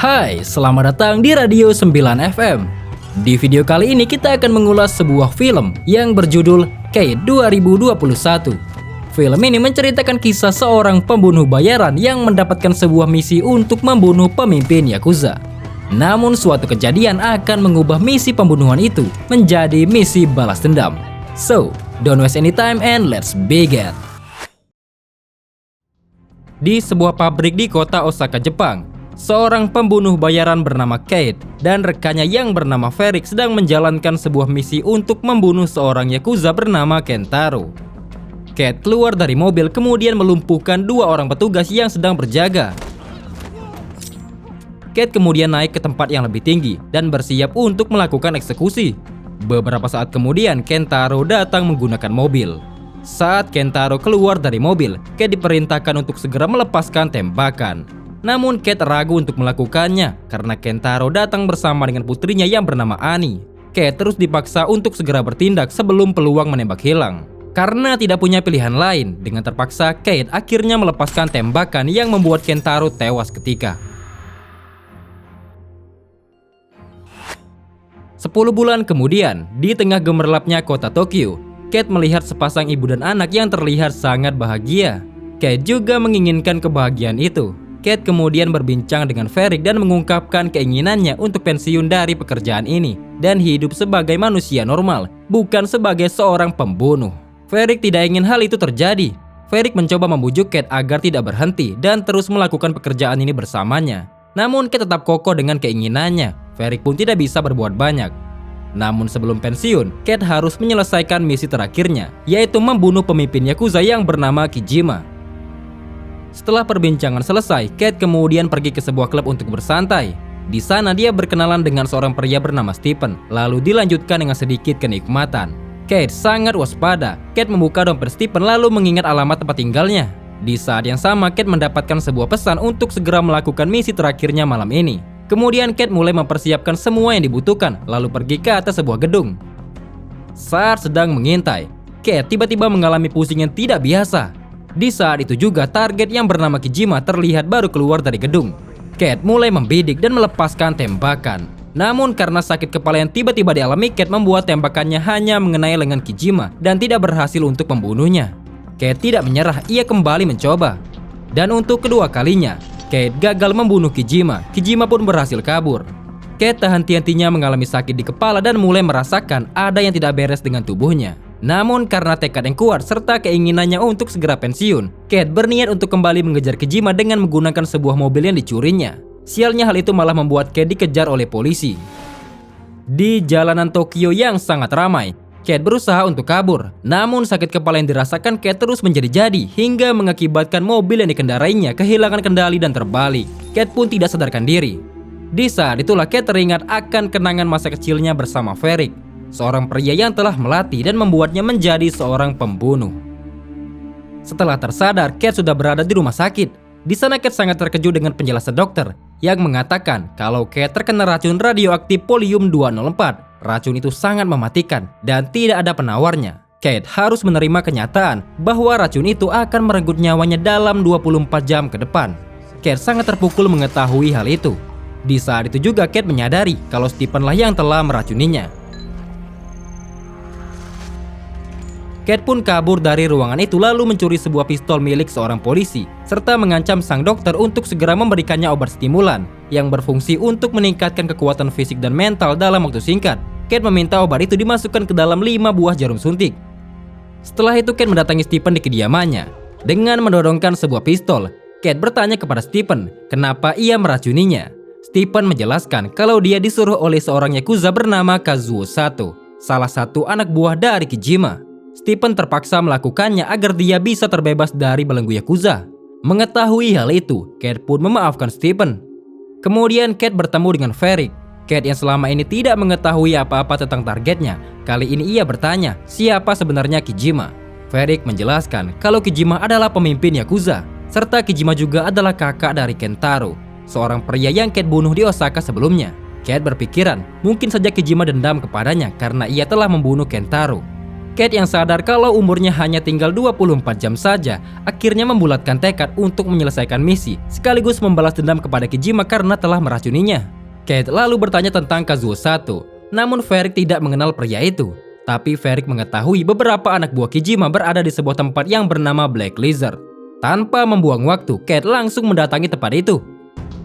Hai, selamat datang di Radio 9 FM. Di video kali ini kita akan mengulas sebuah film yang berjudul Kate 2021. Film ini menceritakan kisah seorang pembunuh bayaran yang mendapatkan sebuah misi untuk membunuh pemimpin Yakuza. Namun suatu kejadian akan mengubah misi pembunuhan itu menjadi misi balas dendam. So, don't waste any time and let's begin. Di sebuah pabrik di kota Osaka, Jepang, seorang pembunuh bayaran bernama Kate dan rekannya yang bernama Ferric sedang menjalankan sebuah misi untuk membunuh seorang Yakuza bernama Kentaro. Kate keluar dari mobil kemudian melumpuhkan dua orang petugas yang sedang berjaga. Kate kemudian naik ke tempat yang lebih tinggi dan bersiap untuk melakukan eksekusi. Beberapa saat kemudian Kentaro datang menggunakan mobil. Saat Kentaro keluar dari mobil, Kate diperintahkan untuk segera melepaskan tembakan. Namun Kate ragu untuk melakukannya karena Kentaro datang bersama dengan putrinya yang bernama Annie. Kate terus dipaksa untuk segera bertindak sebelum peluang menembak hilang. Karena tidak punya pilihan lain, dengan terpaksa Kate akhirnya melepaskan tembakan yang membuat Kentaro tewas seketika. 10 bulan kemudian, di tengah gemerlapnya kota Tokyo, Kate melihat sepasang ibu dan anak yang terlihat sangat bahagia. Kate juga menginginkan kebahagiaan itu. Kate kemudian berbincang dengan Ferric dan mengungkapkan keinginannya untuk pensiun dari pekerjaan ini dan hidup sebagai manusia normal, bukan sebagai seorang pembunuh. Ferric tidak ingin hal itu terjadi. Ferric mencoba membujuk Kate agar tidak berhenti dan terus melakukan pekerjaan ini bersamanya. Namun Kate tetap kokoh dengan keinginannya. Ferric pun tidak bisa berbuat banyak. Namun sebelum pensiun, Kate harus menyelesaikan misi terakhirnya, yaitu membunuh pemimpin Yakuza yang bernama Kijima. Setelah perbincangan selesai, Kate kemudian pergi ke sebuah klub untuk bersantai. Di sana dia berkenalan dengan seorang pria bernama Stephen, lalu dilanjutkan dengan sedikit kenikmatan. Kate sangat waspada. Kate membuka dompet Stephen lalu mengingat alamat tempat tinggalnya. Di saat yang sama, Kate mendapatkan sebuah pesan untuk segera melakukan misi terakhirnya malam ini. Kemudian Kate mulai mempersiapkan semua yang dibutuhkan, lalu pergi ke atas sebuah gedung. Saat sedang mengintai, Kate tiba-tiba mengalami pusing yang tidak biasa. Di saat itu juga target yang bernama Kijima terlihat baru keluar dari gedung. Kate mulai membidik dan melepaskan tembakan. Namun karena sakit kepala yang tiba-tiba dialami, Kate membuat tembakannya hanya mengenai lengan Kijima dan tidak berhasil untuk membunuhnya. Kate tidak menyerah, ia kembali mencoba. Dan untuk kedua kalinya, Kate gagal membunuh Kijima. Kijima pun berhasil kabur. Kate tak henti-hentinya mengalami sakit di kepala dan mulai merasakan ada yang tidak beres dengan tubuhnya. Namun karena tekad yang kuat serta keinginannya untuk segera pensiun, Kate berniat untuk kembali mengejar Kijima dengan menggunakan sebuah mobil yang dicurinya. Sialnya hal itu malah membuat Kate dikejar oleh polisi. Di jalanan Tokyo yang sangat ramai, Kate berusaha untuk kabur. Namun sakit kepala yang dirasakan Kate terus menjadi-jadi hingga mengakibatkan mobil yang dikendarainya kehilangan kendali dan terbalik. Kate pun tidak sadarkan diri. Di saat itulah Kate teringat akan kenangan masa kecilnya bersama Ferric, seorang pria yang telah melatih dan membuatnya menjadi seorang pembunuh. Setelah tersadar, Kate sudah berada di rumah sakit. Di sana Kate sangat terkejut dengan penjelasan dokter yang mengatakan kalau Kate terkena racun radioaktif polonium-204. Racun itu sangat mematikan dan tidak ada penawarnya. Kate harus menerima kenyataan bahwa racun itu akan merenggut nyawanya dalam 24 jam ke depan. Kate sangat terpukul mengetahui hal itu. Di saat itu juga Kate menyadari kalau Stephen lah yang telah meracuninya. Kate pun kabur dari ruangan itu lalu mencuri sebuah pistol milik seorang polisi serta mengancam sang dokter untuk segera memberikannya obat stimulan yang berfungsi untuk meningkatkan kekuatan fisik dan mental dalam waktu singkat. Kate meminta obat itu dimasukkan ke dalam 5 buah jarum suntik. Setelah itu Kate mendatangi Stephen di kediamannya. Dengan mendorongkan sebuah pistol, Kate bertanya kepada Stephen kenapa ia meracuninya. Stephen menjelaskan kalau dia disuruh oleh seorang Yakuza bernama Kazuo Sato, salah satu anak buah dari Kijima. Stephen terpaksa melakukannya agar dia bisa terbebas dari belenggu Yakuza. Mengetahui hal itu, Kate pun memaafkan Stephen. Kemudian Kate bertemu dengan Ferric. Kate yang selama ini tidak mengetahui apa-apa tentang targetnya, kali ini ia bertanya siapa sebenarnya Kijima. Ferric menjelaskan kalau Kijima adalah pemimpin Yakuza, serta Kijima juga adalah kakak dari Kentaro, seorang pria yang Kate bunuh di Osaka sebelumnya. Kate berpikiran mungkin saja Kijima dendam kepadanya karena ia telah membunuh Kentaro. Kate yang sadar kalau umurnya hanya tinggal 24 jam saja, akhirnya membulatkan tekad untuk menyelesaikan misi, sekaligus membalas dendam kepada Kijima karena telah meracuninya. Kate lalu bertanya tentang Kazuo Sato, namun Varric tidak mengenal pria itu. Tapi Varric mengetahui beberapa anak buah Kijima berada di sebuah tempat yang bernama Black Lizard. Tanpa membuang waktu, Kate langsung mendatangi tempat itu.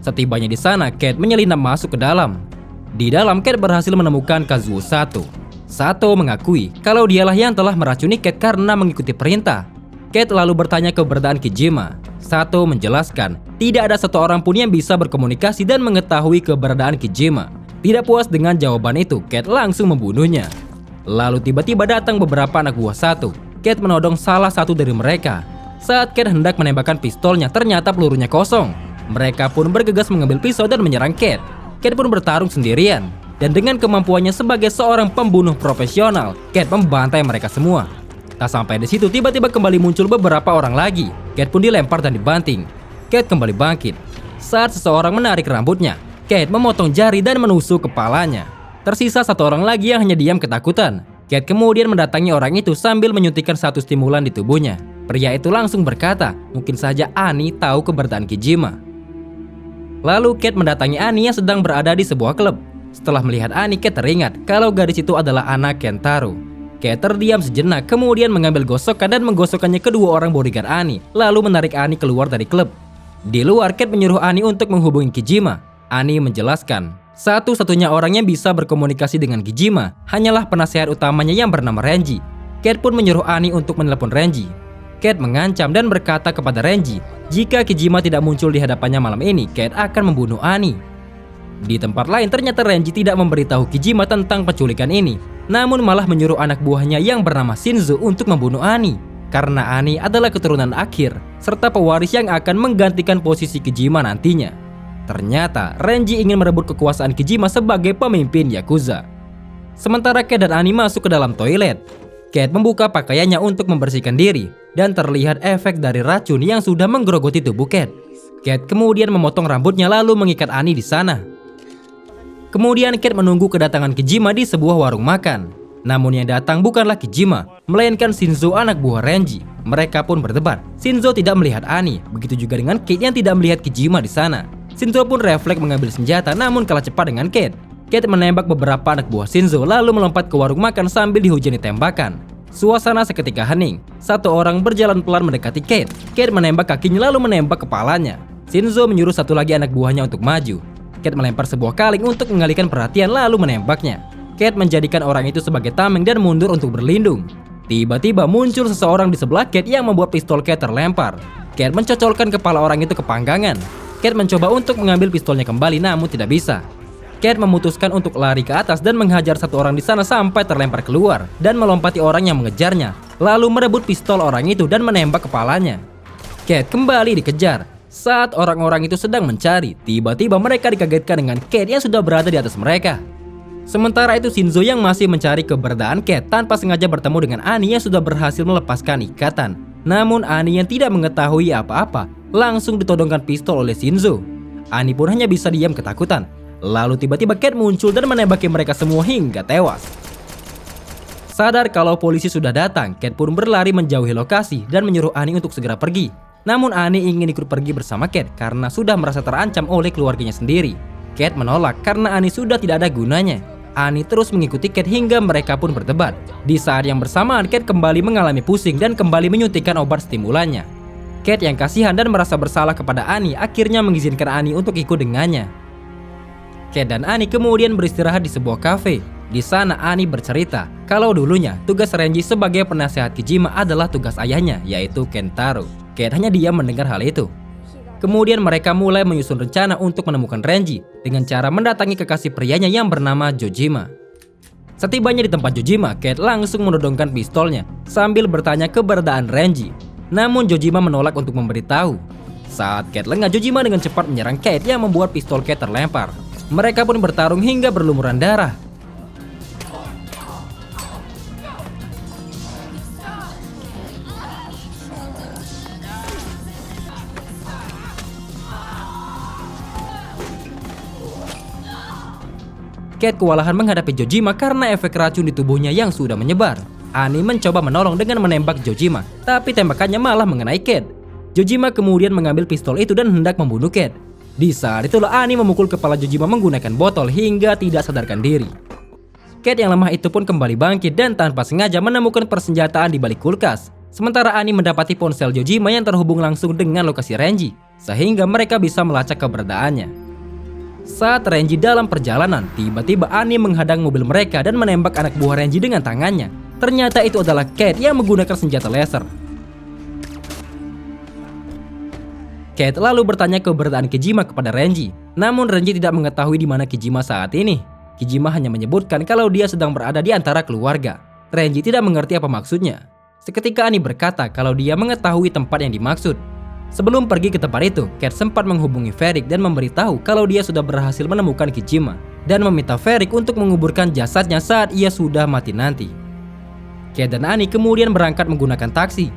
Setibanya di sana, Kate menyelinap masuk ke dalam. Di dalam, Kate berhasil menemukan Kazuo Sato. Sato mengakui kalau dialah yang telah meracuni Kate karena mengikuti perintah. Kate lalu bertanya keberadaan Kijima. Sato menjelaskan tidak ada satu orang pun yang bisa berkomunikasi dan mengetahui keberadaan Kijima. Tidak puas dengan jawaban itu, Kate langsung membunuhnya. Lalu tiba-tiba datang beberapa anak buah Sato. Kate menodong salah satu dari mereka. Saat Kate hendak menembakkan pistolnya, ternyata pelurunya kosong. Mereka pun bergegas mengambil pisau dan menyerang Kate. Kate pun bertarung sendirian. Dan dengan kemampuannya sebagai seorang pembunuh profesional, Kate membantai mereka semua. Tak sampai di situ, tiba-tiba kembali muncul beberapa orang lagi. Kate pun dilempar dan dibanting. Kate kembali bangkit. Saat seseorang menarik rambutnya, Kate memotong jari dan menusuk kepalanya. Tersisa satu orang lagi yang hanya diam ketakutan. Kate kemudian mendatangi orang itu sambil menyuntikkan satu stimulan di tubuhnya. Pria itu langsung berkata, mungkin saja Annie tahu keberadaan Kijima. Lalu Kate mendatangi Annie yang sedang berada di sebuah klub. Setelah melihat Annie, Kate teringat kalau gadis itu adalah anak Kentaro. Kate terdiam sejenak, kemudian mengambil gosokan dan menggosokkannya kedua orang bodyguard Annie, lalu menarik Annie keluar dari klub. Di luar, Kate menyuruh Annie untuk menghubungi Kijima. Annie menjelaskan, satu-satunya orang yang bisa berkomunikasi dengan Kijima hanyalah penasehat utamanya yang bernama Renji. Kate pun menyuruh Annie untuk menelepon Renji. Kate mengancam dan berkata kepada Renji, jika Kijima tidak muncul di hadapannya malam ini, Kate akan membunuh Annie. Di tempat lain, ternyata Renji tidak memberitahu Kijima tentang penculikan ini, namun malah menyuruh anak buahnya yang bernama Shinzo untuk membunuh Annie. Karena Annie adalah keturunan akhir, serta pewaris yang akan menggantikan posisi Kijima nantinya. Ternyata, Renji ingin merebut kekuasaan Kijima sebagai pemimpin Yakuza. Sementara Kate dan Annie masuk ke dalam toilet. Kate membuka pakaiannya untuk membersihkan diri, dan terlihat efek dari racun yang sudah menggerogoti tubuh Kate. Kate kemudian memotong rambutnya lalu mengikat Annie di sana. Kemudian Kate menunggu kedatangan Kijima di sebuah warung makan. Namun yang datang bukanlah Kijima, melainkan Shinzo, anak buah Renji. Mereka pun berdebat. Shinzo tidak melihat Annie, begitu juga dengan Kate yang tidak melihat Kijima di sana. Shinzo pun refleks mengambil senjata namun kalah cepat dengan Kate. Kate menembak beberapa anak buah Shinzo lalu melompat ke warung makan sambil dihujani tembakan. Suasana seketika hening. Satu orang berjalan pelan mendekati Kate. Kate menembak kakinya lalu menembak kepalanya. Shinzo menyuruh satu lagi anak buahnya untuk maju. Kate melempar sebuah kaleng untuk mengalihkan perhatian lalu menembaknya. Kate menjadikan orang itu sebagai tameng dan mundur untuk berlindung. Tiba-tiba muncul seseorang di sebelah Kate yang membuat pistol Kate terlempar. Kate mencocolkan kepala orang itu ke panggangan. Kate mencoba untuk mengambil pistolnya kembali namun tidak bisa. Kate memutuskan untuk lari ke atas dan menghajar satu orang di sana sampai terlempar keluar dan melompati orang yang mengejarnya, lalu merebut pistol orang itu dan menembak kepalanya. Kate kembali dikejar. Saat orang-orang itu sedang mencari, tiba-tiba mereka dikagetkan dengan Kate yang sudah berada di atas mereka. Sementara itu Shinzo yang masih mencari keberadaan Kate tanpa sengaja bertemu dengan Annie yang sudah berhasil melepaskan ikatan. Namun Annie yang tidak mengetahui apa-apa langsung ditodongkan pistol oleh Shinzo. Annie pun hanya bisa diam ketakutan. Lalu tiba-tiba Kate muncul dan menembaki mereka semua hingga tewas. Sadar kalau polisi sudah datang, Kate pun berlari menjauhi lokasi dan menyuruh Annie untuk segera pergi. Namun Annie ingin ikut pergi bersama Kate karena sudah merasa terancam oleh keluarganya sendiri. Kate menolak karena Annie sudah tidak ada gunanya. Annie terus mengikuti Kate hingga mereka pun berdebat. Di saat yang bersamaan, Kate kembali mengalami pusing dan kembali menyuntikkan obat stimulannya. Kate yang kasihan dan merasa bersalah kepada Annie akhirnya mengizinkan Annie untuk ikut dengannya. Kate dan Annie kemudian beristirahat di sebuah kafe. Di sana Annie bercerita kalau dulunya tugas Renji sebagai penasehat Kijima adalah tugas ayahnya, yaitu Kentaro. Kate hanya diam mendengar hal itu. Kemudian mereka mulai menyusun rencana untuk menemukan Renji dengan cara mendatangi kekasih prianya yang bernama Jojima. Setibanya di tempat Jojima, Kate langsung menodongkan pistolnya sambil bertanya keberadaan Renji. Namun Jojima menolak untuk memberitahu. Saat Kate lengah, Jojima dengan cepat menyerang Kate yang membuat pistol Kate terlempar. Mereka pun bertarung hingga berlumuran darah. Kate kewalahan menghadapi Jojima karena efek racun di tubuhnya yang sudah menyebar. Annie mencoba menolong dengan menembak Jojima, tapi tembakannya malah mengenai Kate. Jojima kemudian mengambil pistol itu dan hendak membunuh Kate. Di saat itulah Annie memukul kepala Jojima menggunakan botol hingga tidak sadarkan diri. Kate yang lemah itu pun kembali bangkit dan tanpa sengaja menemukan persenjataan di balik kulkas. Sementara Annie mendapati ponsel Jojima yang terhubung langsung dengan lokasi Renji, sehingga mereka bisa melacak keberadaannya. Saat Renji dalam perjalanan, tiba-tiba Annie menghadang mobil mereka dan menembak anak buah Renji dengan tangannya. Ternyata itu adalah Kate yang menggunakan senjata laser. Kate lalu bertanya keberadaan Kijima kepada Renji. Namun Renji tidak mengetahui di mana Kijima saat ini. Kijima hanya menyebutkan kalau dia sedang berada di antara keluarga. Renji tidak mengerti apa maksudnya. Seketika Annie berkata kalau dia mengetahui tempat yang dimaksud. Sebelum pergi ke tempat itu, Kate sempat menghubungi Ferik dan memberitahu kalau dia sudah berhasil menemukan Kijima dan meminta Ferik untuk menguburkan jasadnya saat ia sudah mati nanti. Kate dan Annie kemudian berangkat menggunakan taksi.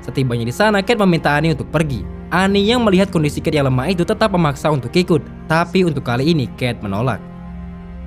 Setibanya di sana, Kate meminta Annie untuk pergi. Annie yang melihat kondisi Kate yang lemah itu tetap memaksa untuk ikut, tapi untuk kali ini Kate menolak.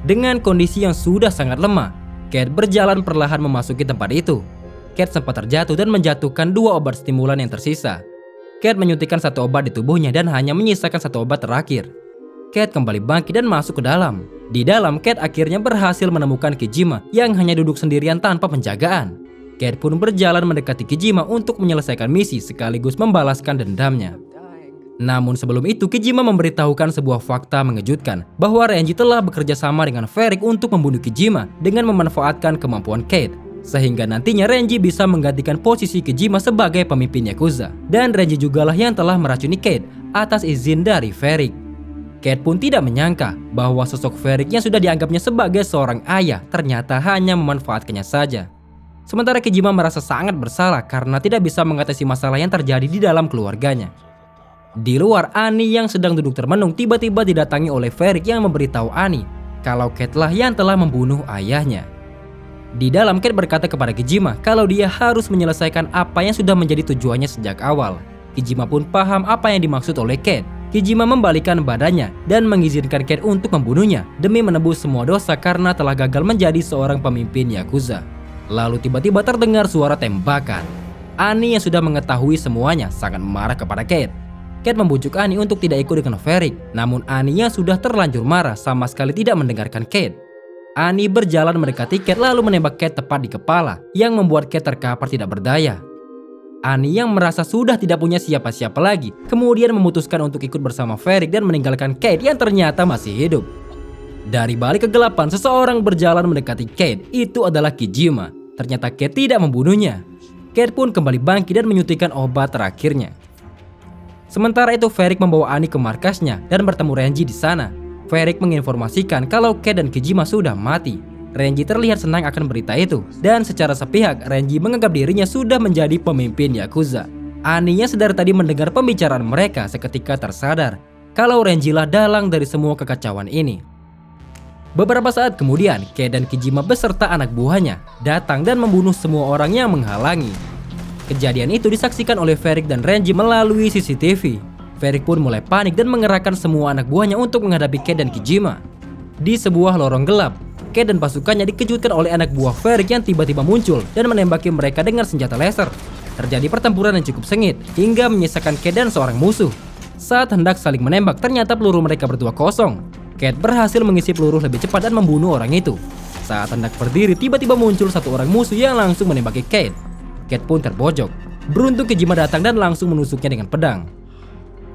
Dengan kondisi yang sudah sangat lemah, Kate berjalan perlahan memasuki tempat itu. Kate sempat terjatuh dan menjatuhkan 2 obat stimulan yang tersisa. Kate menyuntikkan 1 obat di tubuhnya dan hanya menyisakan 1 obat terakhir. Kate kembali bangkit dan masuk ke dalam. Di dalam, Kate akhirnya berhasil menemukan Kijima yang hanya duduk sendirian tanpa penjagaan. Kate pun berjalan mendekati Kijima untuk menyelesaikan misi sekaligus membalaskan dendamnya. Namun sebelum itu, Kijima memberitahukan sebuah fakta mengejutkan bahwa Renji telah bekerja sama dengan Ferik untuk membunuh Kijima dengan memanfaatkan kemampuan Kate, sehingga nantinya Renji bisa menggantikan posisi Kijima sebagai pemimpin Yakuza. Dan Renji jugalah yang telah meracuni Kate atas izin dari Ferik. Kate pun tidak menyangka bahwa sosok Ferik yang sudah dianggapnya sebagai seorang ayah ternyata hanya memanfaatkannya saja. Sementara Kijima merasa sangat bersalah karena tidak bisa mengatasi masalah yang terjadi di dalam keluarganya. Di luar, Annie yang sedang duduk termenung tiba-tiba didatangi oleh Ferik yang memberitahu Annie kalau Kate lah yang telah membunuh ayahnya. Di dalam, Kate berkata kepada Kijima kalau dia harus menyelesaikan apa yang sudah menjadi tujuannya sejak awal. Kijima pun paham apa yang dimaksud oleh Kate. Kijima membalikkan badannya dan mengizinkan Kate untuk membunuhnya demi menebus semua dosa karena telah gagal menjadi seorang pemimpin Yakuza. Lalu tiba-tiba terdengar suara tembakan. Annie yang sudah mengetahui semuanya sangat marah kepada Kate. Kate membujuk Annie untuk tidak ikut dengan Ferik, namun Annie yang sudah terlanjur marah sama sekali tidak mendengarkan Kate. Annie berjalan mendekati Kate lalu menembak Kate tepat di kepala, yang membuat Kate terkapar tidak berdaya. Annie yang merasa sudah tidak punya siapa-siapa lagi, kemudian memutuskan untuk ikut bersama Ferik dan meninggalkan Kate yang ternyata masih hidup. Dari balik kegelapan, seseorang berjalan mendekati Kate. Itu adalah Kijima. Ternyata Kate tidak membunuhnya. Kate pun kembali bangkit dan menyuntikkan obat terakhirnya. Sementara itu, Ferik membawa Annie ke markasnya dan bertemu Renji di sana. Ferik menginformasikan kalau Kate dan Kijima sudah mati. Renji terlihat senang akan berita itu, dan secara sepihak Renji menganggap dirinya sudah menjadi pemimpin Yakuza. Annie yang sedari tadi mendengar pembicaraan mereka seketika tersadar kalau Renji lah dalang dari semua kekacauan ini. Beberapa saat kemudian, Kate dan Kijima beserta anak buahnya datang dan membunuh semua orang yang menghalangi. Kejadian itu disaksikan oleh Ferik dan Renji melalui CCTV. Ferik pun mulai panik dan mengerahkan semua anak buahnya untuk menghadapi Kate dan Kijima. Di sebuah lorong gelap, Kate dan pasukannya dikejutkan oleh anak buah Ferik yang tiba-tiba muncul dan menembaki mereka dengan senjata laser. Terjadi pertempuran yang cukup sengit hingga menyisakan Kate dan seorang musuh. Saat hendak saling menembak, ternyata peluru mereka berdua kosong. Kate berhasil mengisi peluru lebih cepat dan membunuh orang itu. Saat hendak berdiri, tiba-tiba muncul satu orang musuh yang langsung menembaki Kate. Kate pun terpojok. Beruntung Kijima datang dan langsung menusuknya dengan pedang.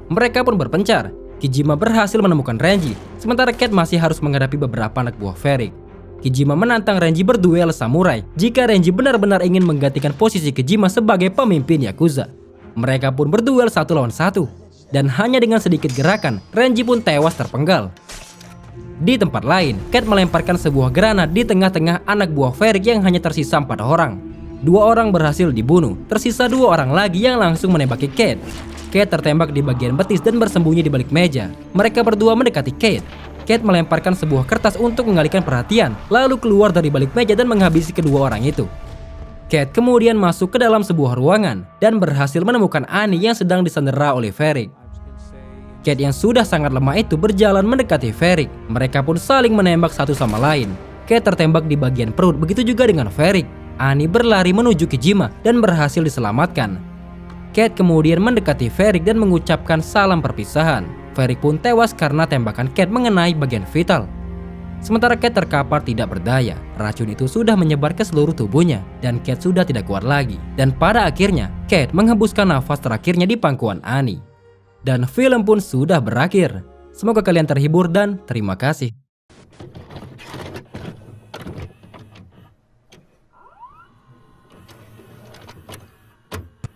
Mereka pun berpencar. Kijima berhasil menemukan Renji, sementara Kate masih harus menghadapi beberapa anak buah Ferik. Kijima menantang Renji berduel samurai jika Renji benar-benar ingin menggantikan posisi Kijima sebagai pemimpin Yakuza. Mereka pun berduel 1 lawan 1, dan hanya dengan sedikit gerakan, Renji pun tewas terpenggal. Di tempat lain, Kate melemparkan sebuah granat di tengah-tengah anak buah Ferik yang hanya tersisa 4 orang. 2 orang berhasil dibunuh, tersisa 2 orang lagi yang langsung menembaki Kate. Kate tertembak di bagian betis dan bersembunyi di balik meja. Mereka berdua mendekati Kate. Kate melemparkan sebuah kertas untuk mengalihkan perhatian, lalu keluar dari balik meja dan menghabisi kedua orang itu. Kate kemudian masuk ke dalam sebuah ruangan dan berhasil menemukan Annie yang sedang disandera oleh Ferik. Kate yang sudah sangat lemah itu berjalan mendekati Ferik. Mereka pun saling menembak satu sama lain. Kate tertembak di bagian perut, begitu juga dengan Varric. Annie berlari menuju Kijima dan berhasil diselamatkan. Kate kemudian mendekati Varric dan mengucapkan salam perpisahan. Varric pun tewas karena tembakan Kate mengenai bagian vital. Sementara Kate terkapar tidak berdaya, racun itu sudah menyebar ke seluruh tubuhnya dan Kate sudah tidak kuat lagi. Dan pada akhirnya, Kate menghembuskan nafas terakhirnya di pangkuan Annie. Dan film pun sudah berakhir. Semoga kalian terhibur dan terima kasih.